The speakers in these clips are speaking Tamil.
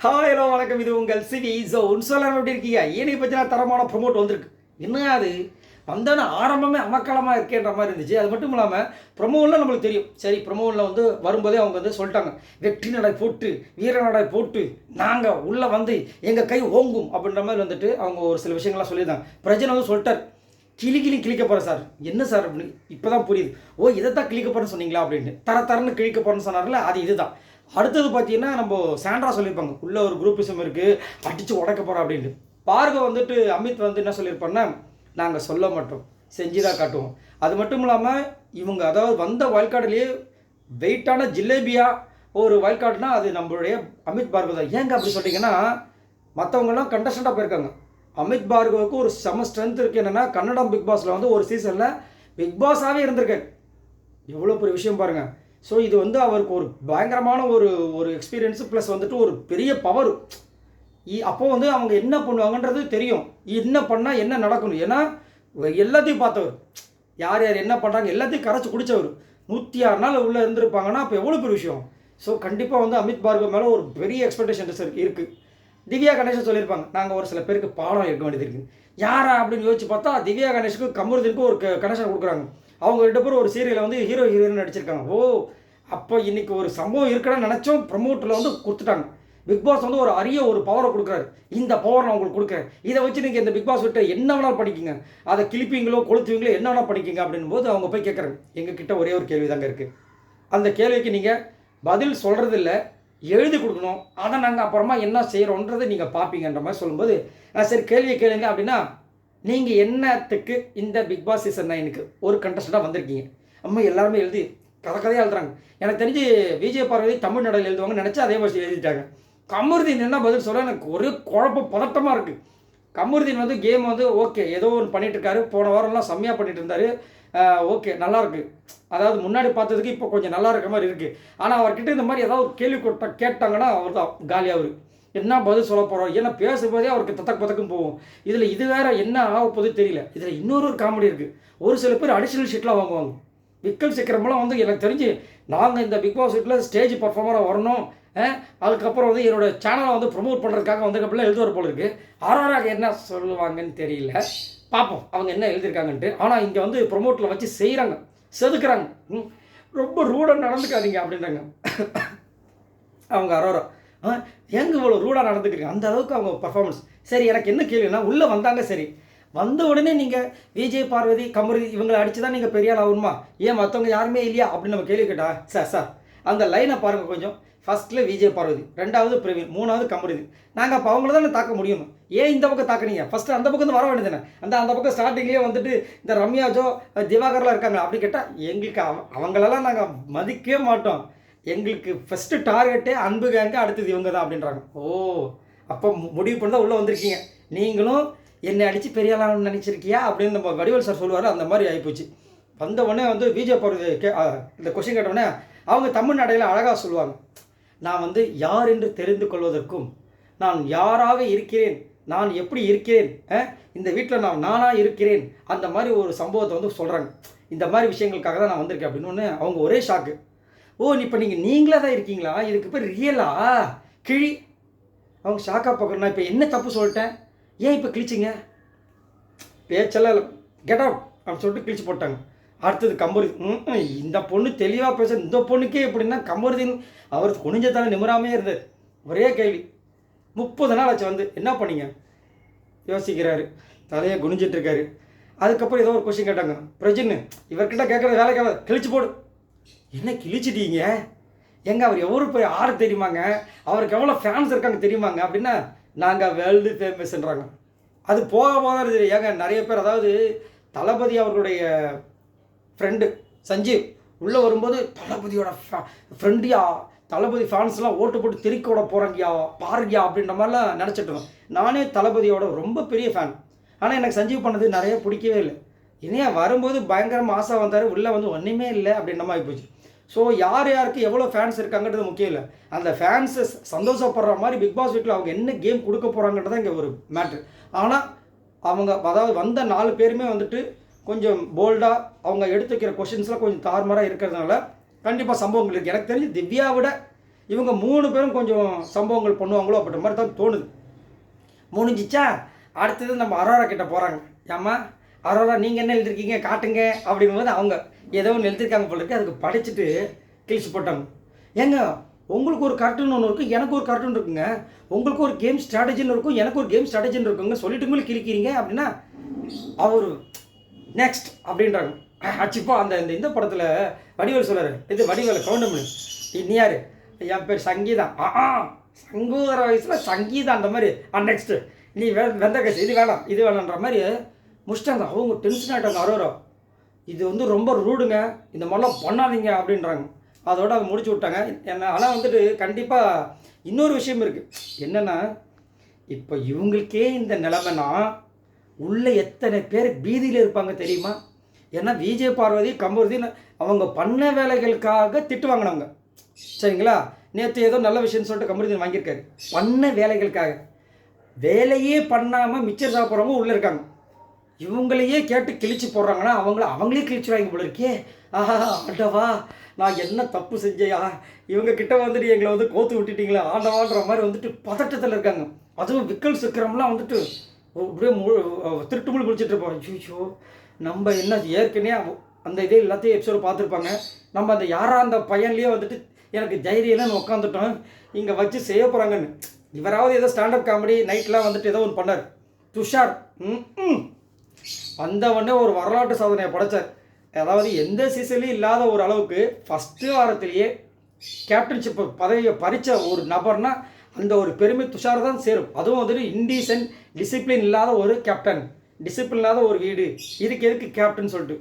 ஹாய் ஹலோ வணக்கம், இது உங்கள் சிவி ஜோன். சொல்லலாம் எப்படி இருக்கீங்க? ஏனைய பற்றினா தரமான ப்ரொமோட் வந்திருக்கு. என்ன அது வந்தோன்னா ஆரம்பமே அமக்கலமாக இருக்கேன்ற மாதிரி இருந்துச்சு. அது மட்டும் இல்லாமல் ப்ரொமோவில் நம்மளுக்கு தெரியும். சரி, ப்ரொமோவில் வந்து வரும்போதே அவங்க வந்து சொல்லிட்டாங்க, வெற்றி நடை போட்டு வீர நடை போட்டு நாங்கள் உள்ளே வந்து எங்கள் கை ஓங்கும் அப்படின்ற மாதிரி வந்துட்டு அவங்க ஒரு சில விஷயங்கள்லாம் சொல்லியிருந்தாங்க. பிரஜனை வந்து சொல்லிட்டார், கிளிக்க போகிறேன் சார். என்ன சார் அப்படின்னு இப்போ தான் புரியுது. ஓ, இதை தான் கிளிக்க போகிறேன்னு சொன்னீங்களா அப்படின்னு. தரன்னு கிளிக்க போகிறேன்னு சொன்னார்ல, அது இதுதான். அடுத்தது பார்த்தீங்கன்னா நம்ம சாண்ட்ரா சொல்லியிருப்பாங்க, உள்ள ஒரு குரூப்பிசம் இருக்குது, அடித்து உடைக்க போகிறோம் அப்படின்ட்டு. பார்கவ் வந்துட்டு அமித் வந்து என்ன சொல்லியிருப்பாங்கன்னா, நாங்கள் சொல்ல மாட்டோம், செஞ்சு தான் காட்டுவோம். அது மட்டும் இல்லாமல் இவங்க அதாவது வந்த வயல்காடுலேயே வெயிட்டான ஜிலேபியாக ஒரு வயல்காடுனா அது நம்மளுடைய அமித் பார்கவ் தான். ஏங்க அப்படி சொல்லிட்டீங்கன்னா, மற்றவங்களாம் கண்டஸ்டண்ட்டாக போயிருக்காங்க. அமித் பார்கவுக்கு ஒரு செம ஸ்ட்ரென்த் இருக்குது. என்னென்னா கன்னடம் பிக் பாஸில் வந்து ஒரு சீசனில் பிக் பாஸாகவே இருந்திருக்காரு. எவ்வளோ பெரிய விஷயம் பாருங்கள். ஸோ இது வந்து அவருக்கு ஒரு பயங்கரமான ஒரு எக்ஸ்பீரியன்ஸு ப்ளஸ் வந்துட்டு ஒரு பெரிய பவர். அப்போது வந்து அவங்க என்ன பண்ணுவாங்கன்றது தெரியும், என்ன பண்ணால் என்ன நடக்கணும். ஏன்னா எல்லாத்தையும் பார்த்தவர், யார் யார் என்ன பண்ணுறாங்க எல்லாத்தையும் கரைச்சி குடித்தவர். 106 நாள் உள்ளே இருந்திருப்பாங்கன்னா அப்போ எவ்வளோ பெரிய விஷயம். ஸோ கண்டிப்பாக வந்து அமித் பார்கவ் மேலே ஒரு பெரிய எக்ஸ்பெக்டேஷன்ஸ் இருக்குது. திவ்யா கணேஷன் சொல்லியிருப்பாங்க, நாங்கள் ஒரு சில பேருக்கு பாடம் எடுக்க வேண்டியது இருக்குது. யாரா அப்படின்னு யோசிச்சு பார்த்தா திவ்யா கணேஷுக்கு கமருதீனுக்கு ஒரு கனெக்ஷன் கொடுக்குறாங்க. அவங்க 2 பேரும் ஒரு சீரியலில் வந்து ஹீரோ ஹீரோயின் நடிச்சிருக்காங்க. ஓ, அப்போ இன்றைக்கி ஒரு சம்பவம் இருக்குன்னு நினச்சோம், ப்ரமோட்டில் வந்து கொடுத்துட்டாங்க. பிக் பாஸ் வந்து ஒரு அரிய ஒரு பவரை கொடுக்குறாரு. இந்த பவர் நான் உங்களுக்கு கொடுக்குறேன், இதை வச்சு நீங்கள் இந்த பிக் பாஸ் விட்டு என்ன வேணாலும் படிக்கிங்க, அதை கிளிப்பீங்களோ கொளுத்துவீங்களோ என்ன வேணால் படிக்கிங்க அப்படின் போது அவங்க போய் கேட்குறாங்க, எங்ககிட்ட ஒரே ஒரு கேள்வி தாங்க இருக்குது, அந்த கேள்விக்கு நீங்கள் பதில் சொல்கிறதில்ல, எழுதி கொடுக்கணும், அதை நாங்கள் அப்புறமா என்ன செய்கிறோன்றதை நீங்கள் பார்ப்பீங்கன்ற மாதிரி சொல்லும்போது, சரி கேள்வியை கேளுங்க அப்படின்னா, நீங்கள் என்னத்துக்கு இந்த பிக் பாஸ் சீசன் 9க்கு ஒரு கண்டஸ்டண்ட்டாக வந்திருக்கீங்க. அம்மா எல்லாருமே எழுதி கதையாக எழுதுறாங்க. எனக்கு தெரிஞ்சு விஜய் பார்வதி தமிழ் நடையில் எழுதுவாங்கன்னு நினச்சி அதே மாதிரி எழுதிட்டாங்க. கமருதீன் என்ன பதில் சொல்ல எனக்கு ஒரே குழப்பம் பதட்டமாக இருக்குது. கமருதீன் வந்து கேம் வந்து ஓகே ஏதோ ஒன்று பண்ணிகிட்டு இருக்காரு, போன வாரம்லாம் செம்மையாக பண்ணிட்டு இருந்தார், ஓகே நல்லாயிருக்கு, அதாவது முன்னாடி பார்த்ததுக்கு இப்போ கொஞ்சம் நல்லா இருக்க மாதிரி இருக்குது. ஆனால் அவர்கிட்ட இந்த மாதிரி ஏதாவது கேள்வி கேட்டாங்கன்னா அவர் தான் காலியாக என்ன பதில் சொல்ல போகிறோம். ஏன்னா பேசும்போதே அவருக்கு பதக்கும் போகும். இதில் இது வேறு என்ன ஆக போகுது தெரியல. இதில் இன்னொரு காமெடி இருக்குது, ஒரு சில பேர் அடிஷ்னல் ஷீட்லாம் வாங்குவாங்க. விக்கல் சீக்கிரமெல்லாம் வந்து எனக்கு தெரிஞ்சு நாங்கள் இந்த பிக் பாஸ் வீட்டில் ஸ்டேஜ் பர்ஃபார்மராக வரணும், அதுக்கப்புறம் வந்து என்னோடய சேனலை வந்து ப்ரொமோட் பண்ணுறதுக்காக வந்து அப்படிலாம் எழுதுவார் போல இருக்குது. ஆர்ஆராக என்ன சொல்லுவாங்கன்னு தெரியல, பார்ப்போம் அவங்க என்ன எழுதியிருக்காங்கன்ட்டு. ஆனால் இங்கே வந்து ப்ரொமோட்டில் வச்சு செய்கிறாங்க, செதுக்குறாங்க. ரொம்ப ரூடாக நடந்துக்காதீங்க அப்படின்றாங்க அவங்க அரோரா. எங்க இவ்வளோ ரூடாக நடந்துக்கிறீங்க, அந்த அளவுக்கு அவங்க பர்ஃபார்மன்ஸ். சரி, எனக்கு என்ன கேள்வினா, உள்ளே வந்தாங்க, சரி வந்த உடனே நீங்கள் விஜய் பார்வதி கமருதி இவங்களை அடித்து தான் நீங்கள் பெரிய ஆள் ஆகணுமா, ஏன் மற்றவங்க யாருமே இல்லையா அப்படின்னு நம்ம கேள்வி கேட்டா, சார் அந்த லைனை பாருங்கள் கொஞ்சம். ஃபஸ்ட்டில் விஜய் பார்வதி, 2வது பிரவீன், 3வது கமருதி. நாங்கள் அப்போ அவங்கள தானே தாக்க முடியும், ஏன் இந்த பக்கம் தாக்குனீங்க? ஃபஸ்ட்டு அந்த பக்கம் வர வேண்டியது தானே. அந்த பக்கம் ஸ்டார்டிங்லேயே வந்துட்டு இந்த ரம்யாஜோ திவாகர்லாம் இருக்காங்க அப்படி கேட்டால் எங்களுக்கு அவங்களெல்லாம் நாங்கள் மதிக்கவே மாட்டோம், எங்களுக்கு ஃபஸ்ட்டு டார்கெட்டே அன்பு கேங்க, அடுத்தது இவங்க தான் அப்படின்றாங்க. ஓ, அப்போ முடிவு பண்ணி தான் உள்ளே வந்திருக்கீங்க, நீங்களும் என்னை அடித்து பெரியாளான்னு நினச்சிருக்கியா அப்படின்னு நம்ம வடிவேல் சார் சொல்லுவார். அந்த மாதிரி ஆகிப்போச்சு. வந்த உடனே வந்து விஜய் பார்வதி இந்த கொஸ்டின் கேட்டவுடனே அவங்க தமிழ் நடையில் அழகாக சொல்லுவாங்க, நான் வந்து யார் என்று தெரிந்து கொள்வதற்கும், நான் யாராக இருக்கிறேன், நான் எப்படி இருக்கிறேன், இந்த வீட்டில் நானாக இருக்கிறேன், அந்த மாதிரி ஒரு சம்பவத்தை வந்து சொல்கிறாங்க. இந்த மாதிரி விஷயங்களுக்காக தான் நான் வந்திருக்கேன் அப்படின்னு அவங்க ஒரே ஷாக்கு. ஓ, இப்போ நீங்களே தான் இருக்கீங்களா, இதுக்கு பேர் ரியலா கிழி. அவங்க ஷாக்காக பார்க்குறேன், இப்போ என்ன தப்பு சொல்லிட்டேன், ஏன் இப்போ கிழிச்சிங்க, பேச்செல்லாம் கெட் அவுட் அப்படின்னு சொல்லிட்டு கிழிச்சு போட்டாங்க. அடுத்தது கமருதீன், இந்த பொண்ணு தெளிவாக பேச, இந்த பொண்ணுக்கே எப்படின்னா கமருதீன் அவர் குனிஞ்சதால நிமிராமே இருந்தார். ஒரே கேள்வி, 30 நாள் ஆச்சு வந்து என்ன பண்ணீங்க யோசிக்கிறாரு, தலையை குனிஞ்சிட்ருக்காரு. அதுக்கப்புறம் ஏதோ ஒரு கொஸ்டின் கேட்டாங்க, பிரஜின்னு இவர்கிட்ட கேட்குறது வேலைக்காக கிழிச்சு போடு. என்ன கிழிச்சிட்டீங்க, எங்க அவர் எவ்வளோ போய் ஆறு தெரியுமாங்க, அவருக்கு எவ்வளோ ஃபேன்ஸ் இருக்காங்க தெரியுமாங்க அப்படின்னா, நாங்கள் வேர்ல்டு ஃபேமஸ்ன்றாங்க. அது போக தான் தெரியும். ஏங்க நிறைய பேர், அதாவது தளபதி அவர்களுடைய ஃப்ரெண்டு சஞ்சீவ் உள்ளே வரும்போது தளபதியோட ஃப்ரெண்டியா, தளபதி ஃபேன்ஸ்லாம் ஓட்டு போட்டு தெறிக்க விட போகிறாங்கயா பாருங்கயா அப்படின்ற மாதிரிலாம் நினச்சிட்ருக்கோம். நானே தளபதியோட ரொம்ப பெரிய ஃபேன். ஆனால் எனக்கு சஞ்சீவ் பண்ணது நிறைய பிடிக்கவே இல்லை. இனியா வரும்போது பயங்கரமாக ஆசை வந்தார், உள்ளே வந்து ஒன்றுமே இல்லை அப்படின்ற மாதிரி போச்சு. ஸோ யாருக்கு எவ்வளோ ஃபேன்ஸ் இருக்காங்கன்றது முக்கியம் இல்லை, அந்த ஃபேன்ஸை சந்தோஷப்படுற மாதிரி பிக் பாஸ் வீட்டில் அவங்க என்ன கேம் கொடுக்க போகிறாங்கன்றதான் இங்கே ஒரு மேட்ரு. ஆனால் அவங்க அதாவது வந்த 4 பேருமே வந்துட்டு கொஞ்சம் போல்டாக அவங்க எடுத்துக்கிற கொஷின்ஸ்லாம் கொஞ்சம் தாறுமாறாக இருக்கிறதுனால கண்டிப்பாக சம்பவங்கள் இருக்குது. எனக்கு தெரிஞ்சு திவ்யா விட இவங்க 3 பேரும் கொஞ்சம் சம்பவங்கள் பண்ணுவாங்களோ அப்படின்ற மாதிரி தான் தோணுது. முடிஞ்சிச்சா, அடுத்தது நம்ம அரோரா கிட்ட போகிறாங்க. ஏம்மா அரோரா நீங்கள் என்ன எழுதிருக்கீங்க காட்டுங்க அப்படிங்கும்போது அவங்க ஏதோ ஒன்று எழுதிருக்காங்க போல இருக்கு. அதுக்கு படிச்சுட்டு கிழிச்சு போட்டாங்க. ஏங்க உங்களுக்கு ஒரு கார்ட்டூன் ஒன்று இருக்குது, எனக்கு ஒரு கார்ட்டூன் இருக்குங்க. உங்களுக்கு ஒரு கேம் ஸ்ட்ராட்டஜின்னு இருக்கும், எனக்கு ஒரு கேம் ஸ்ட்ராட்டஜின்னு இருக்குங்க. சொல்லிட்டுங்களும் கிழிக்கிறீங்க அப்படின்னா அவர் நெக்ஸ்ட் அப்படின்றாங்க. அச்சிப்போ அந்த இந்த படத்தில் வடிவேல் சொல்கிறாரு, இது வடிவேல் கவுண்டமணி, நீ யார்? என் பேர் சங்கீதா. சங்கூதர வயசில் சங்கீதா அந்த மாதிரி நெக்ஸ்ட்டு நீ வெந்த கட்சி இது வேணாம் இது வேணான்ற மாதிரி முடிச்சிட்டாங்க. அவங்க டென்ஷன் ஆகிட்டாங்க. அரோரா இது வந்து ரொம்ப ரூடுங்க, இந்த மாதிரிலாம் பண்ணாதீங்க அப்படின்றாங்க. அதோடு அதை முடிச்சு விட்டாங்க என்ன. ஆனால் வந்துட்டு கண்டிப்பாக இன்னொரு விஷயம் இருக்குது. என்னென்னா இப்போ இவங்களுக்கே இந்த நிலைமைனா உள்ளே எத்தனை பேர் பீதியில் இருப்பாங்க தெரியுமா? ஏன்னா விஜய் பார்வதி கமருதீன் அவங்க பண்ண வேலைகளுக்காக திட்டு வாங்கினவங்க. சரிங்களா? நேற்று ஏதோ நல்ல விஷயம்னு சொல்லிட்டு கமருதீன் வாங்கியிருக்காரு. பண்ண வேலைகளுக்காக வேலையே பண்ணாமல் மிச்சர் சாப்பிட்றவங்க உள்ளே இருக்காங்க. இவங்களையே கேட்டு கிழிச்சு போடுறாங்கன்னா அவங்களே கிழிச்சு வாங்கி போல இருக்கே. ஆண்டவா நான் என்ன தப்பு செஞ்சேயா, இவங்க கிட்ட வந்துட்டு எங்களை வந்து கோத்து விட்டுட்டீங்களா ஆண்டவான்ற மாதிரி வந்துட்டு பதட்டத்தில் இருக்காங்க. அதுவும் விக்கல் சிக்கிரம்லாம் வந்துட்டு அப்படியே திருட்டுமுள் குளிச்சுட்டு இருப்போம். ஐயோ நம்ம என்ன ஏற்கனவே அந்த இதே எல்லாத்தையும் எபிசோடு பார்த்துருப்பாங்க. நம்ம அந்த அந்த பையன்லேயே வந்துட்டு எனக்கு தைரியம்லாம் உட்காந்துட்டோம் இங்கே வச்சு செய்ய போகிறாங்கன்னு. இவராவது ஏதோ ஸ்டாண்டப் காமெடி நைட்லாம் வந்துட்டு ஏதோ ஒன்று பண்ணார். துஷார் வந்தவொடனே ஒரு வரலாற்று சாதனையை படைத்தார். அதாவது எந்த சீசன்லையும் இல்லாத ஒரு அளவுக்கு ஃபஸ்ட்டு வாரத்திலேயே கேப்டன்ஷிப் பதவியை பறித்த ஒரு நபர்னா அந்த ஒரு பெருமை துஷார் தான் சேரும். அதுவும் வந்துட்டு இன்டீசன்ட் டிசிப்ளின் இல்லாத ஒரு கேப்டன், டிசிப்ளின் இல்லாத ஒரு வீடு, இதுக்கு எதுக்கு கேப்டன் சொல்லிட்டு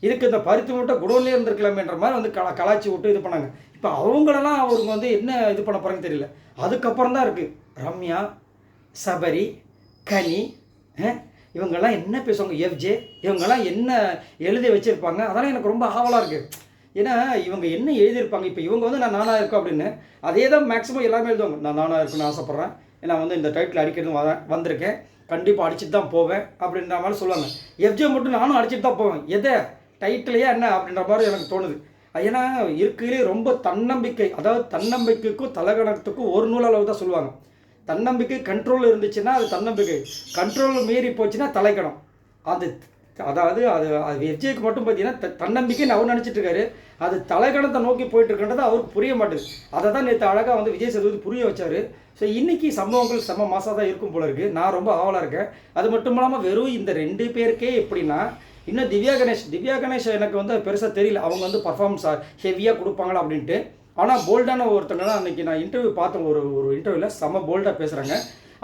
இதுக்கு இந்த பருத்தி மூட்டை குடோன்லேயே இருந்திருக்கலாமேன்ற மாதிரி வந்து கலாச்சி விட்டு இது பண்ணாங்க. இப்போ அவங்களெல்லாம் அவங்க வந்து என்ன இது பண்ண போகிறாங்கன்னு தெரியல. அதுக்கப்புறம் தான் இருக்குது ரம்யா, சபரி, கனி, இவங்கெல்லாம் என்ன பேசுவாங்க, எஃப்ஜே இவங்கெல்லாம் என்ன எழுதி வச்சுருப்பாங்க. அதெல்லாம் எனக்கு ரொம்ப ஆவலாக இருக்குது. ஏன்னா இவங்க என்ன எழுதியிருப்பாங்க. இப்போ இவங்க வந்து நான் நானாக இருக்கேன் அப்படின்னு அதே தான் மேக்ஸிமம் எல்லாமே எழுதுவாங்க. நான் நானாக இருக்குன்னு ஆசைப்பட்றேன், நான் வந்து இந்த டைட்டில் அடிக்கிறது வந்திருக்கேன், கண்டிப்பாக அடிச்சுட்டு தான் போவேன் அப்படின்ற மாதிரி சொல்லுவாங்க. எஃப்ஜே மட்டும் நானும் அடிச்சுட்டு தான் போவேன், எதை டைட்டிலையே என்ன அப்படின்ற மாதிரி எனக்கு தோணுது. ஏன்னா இருக்கையிலே ரொம்ப தன்னம்பிக்கை, அதாவது தன்னம்பிக்கைக்கும் தலகணத்துக்கும் ஒரு நூல் அளவு தான் சொல்லுவாங்க. தன்னம்பிக்கை கண்ட்ரோல் இருந்துச்சுன்னா அது தன்னம்பிக்கை, கண்ட்ரோல் மீறி போச்சுன்னா தலைக்கணம். அதாவது அது விஜய்க்கு மட்டும் பார்த்தீங்கன்னா தன்னம்பிக்கைன்னு அவர் நினச்சிட்டு இருக்காரு, அது தலைக்கணத்தை நோக்கி போயிட்டு இருக்கின்றது அவருக்கு புரிய மாட்டேது. அதை தான் நேற்று அழகாக வந்து விஜய் சேதுபதி புரிய வச்சார். ஸோ இன்றைக்கி சம்பவங்கள் செம்ம மாசாக தான் இருக்கும் போல இருக்குது. நான் ரொம்ப ஆவலாக இருக்கேன். அது மட்டும் இல்லாமல் வெறும் இந்த 2 பேருக்கே எப்படின்னா, இன்னும் திவ்யா கணேஷ் எனக்கு வந்து பெருசாக தெரியல, அவங்க வந்து பர்ஃபார்மன்ஸ் ஹெவியாக கொடுப்பாங்களா அப்படின்ட்டு. ஆனால் போல்டான ஒருத்தங்க தான் அன்றைக்கி நான் இன்டர்வியூ பார்த்தேன். ஒரு இன்டர்வியூவில் செம்ம போல்டாக பேசுகிறாங்க.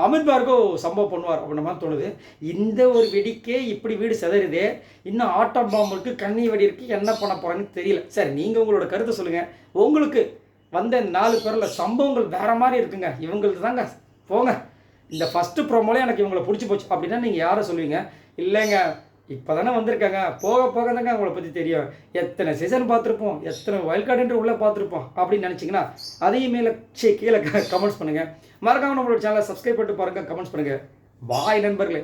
அமித் பார்கோ சம்பவம் பண்ணுவார் அப்படின்ற மாதிரி தோணுது. இந்த ஒரு வெடிக்கே இப்படி வீடு செதறுதே, இன்னும் ஆட்டம் பாம்பு இருக்குது, கண்ணி வெடி இருக்குது, என்ன பண்ண போகிறாங்கன்னு தெரியல. சரி நீங்கள் உங்களோட கருத்தை சொல்லுங்கள். உங்களுக்கு வந்த 4 பேரில் சம்பவங்கள் வேறு மாதிரி இருக்குங்க, இவங்களுக்கு தாங்க போங்க. இந்த ஃபஸ்ட்டு ப்ரோமோலே எனக்கு இவங்களை பிடிச்சி போச்சு அப்படின்னா நீங்கள் யாரை சொல்லுவீங்க? இல்லைங்க இப்போ தானே வந்திருக்காங்க, போக போக தாங்க அவங்கள பற்றி தெரியும், எத்தனை சீசன் பார்த்துருப்போம், எத்தனை வைல்ட் கார்டு உள்ளே பார்த்துருப்போம் அப்படின்னு நினச்சிங்கன்னா அதையும் மேலே கீழே கமெண்ட்ஸ் பண்ணுங்கள். மறக்காமல் நம்மளோட சேனலை சப்ஸ்கிரைப் பண்ணிட்டு பாருங்கள், கமெண்ட்ஸ் பண்ணுங்கள். பாய் நண்பர்களே.